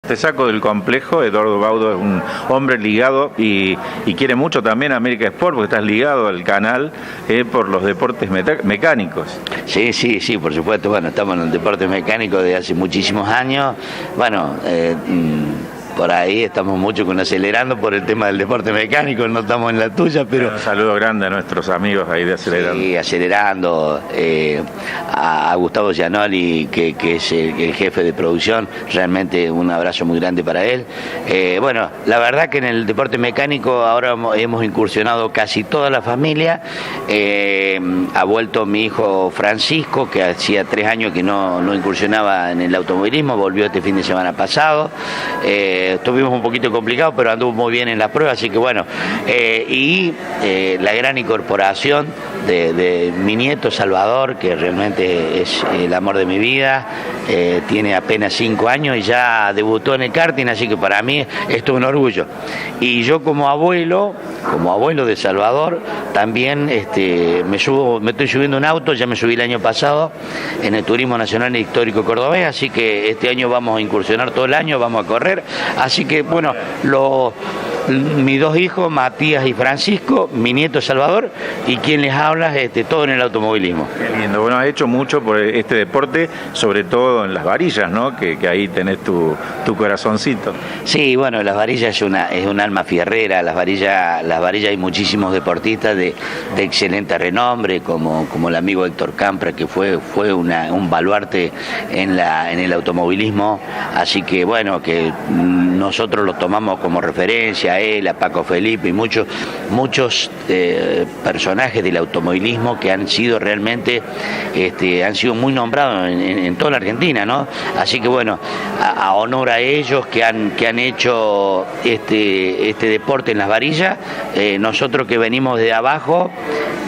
Te saco del complejo, Eduardo Baudo es un hombre ligado y quiere mucho también a América Sport, porque estás ligado al canal por los deportes mecánicos. Sí, por supuesto. Bueno, estamos en el deporte mecánico desde hace muchísimos años. Bueno, por ahí estamos mucho con Acelerando por el tema del deporte mecánico, no estamos en la tuya, pero... Un saludo grande a nuestros amigos ahí de Acelerando. Sí, Acelerando, a Gustavo Gianoli, que es el jefe de producción, realmente un abrazo muy grande para él. Bueno, la verdad que en el deporte mecánico ahora hemos incursionado casi toda la familia. Ha vuelto mi hijo Francisco, que hacía 3 años que no incursionaba en el automovilismo, volvió este fin de semana pasado. Estuvimos un poquito complicados, pero anduvo muy bien en la prueba, así que bueno. La gran incorporación de mi nieto Salvador, que realmente es el amor de mi vida, tiene apenas 5 años y ya debutó en el karting, así que para mí esto es un orgullo. Y yo como abuelo de Salvador, también me estoy subiendo un auto, ya me subí el año pasado en el Turismo Nacional e Histórico Cordobés, así que este año vamos a incursionar todo el año, vamos a correr. Así que, bueno, mis 2 hijos, Matías y Francisco, mi nieto Salvador, y quien les habla, todo en el automovilismo. Qué lindo. Bueno, has hecho mucho por este deporte, sobre todo en las varillas, ¿no? Que ahí tenés tu corazoncito. Sí, bueno, las varillas es un alma fierrera. Las varillas hay muchísimos deportistas de excelente renombre, como el amigo Héctor Campra, que fue un baluarte en el automovilismo. Así que, bueno, que nosotros lo tomamos como referencia, a él, a Paco Felipe y muchos personajes del automovilismo que han sido realmente han sido muy nombrados en toda la Argentina, ¿no? Así que bueno, a honor a ellos que han hecho este deporte en las varillas, nosotros que venimos de abajo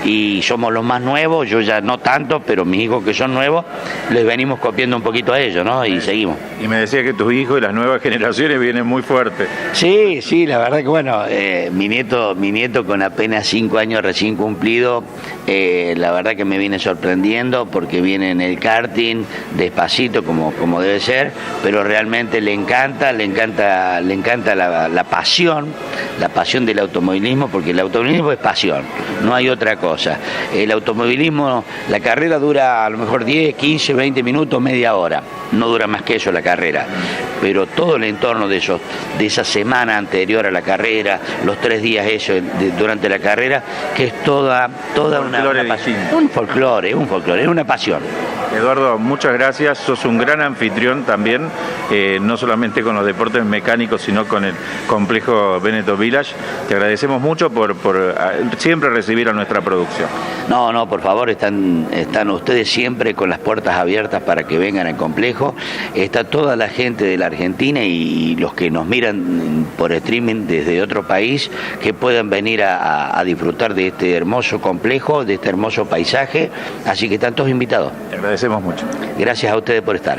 y somos los más nuevos, yo ya no tanto, pero mis hijos que son nuevos, les venimos copiando un poquito a ellos, ¿no? Y seguimos. Y me decía que tus hijos y las nuevas generaciones vienen muy fuertes. Sí, la verdad que bueno, mi nieto con apenas 5 años recién cumplido, la verdad que me viene sorprendiendo porque viene en el karting despacito como debe ser, pero realmente le encanta la pasión del automovilismo, porque el automovilismo es pasión, no hay otra cosa. El automovilismo, la carrera dura a lo mejor 10, 15, 20 minutos, media hora, no dura más que eso la carrera, pero todo el entorno de esa semana anterior a la carrera, los 3 días durante la carrera, que es toda una pasión. Un folclore, es una pasión. Eduardo, muchas gracias, sos un gran anfitrión también, no solamente con los deportes mecánicos, sino con el complejo Benetton Village. Te agradecemos mucho por siempre recibir a nuestra producción. No, por favor, están ustedes siempre con las puertas abiertas para que vengan al complejo. Está toda la gente de la Argentina y los que nos miran por streaming desde otro país, que puedan venir a disfrutar de este hermoso complejo, de este hermoso paisaje, así que están todos invitados. Te agradecemos mucho. Gracias a ustedes por estar.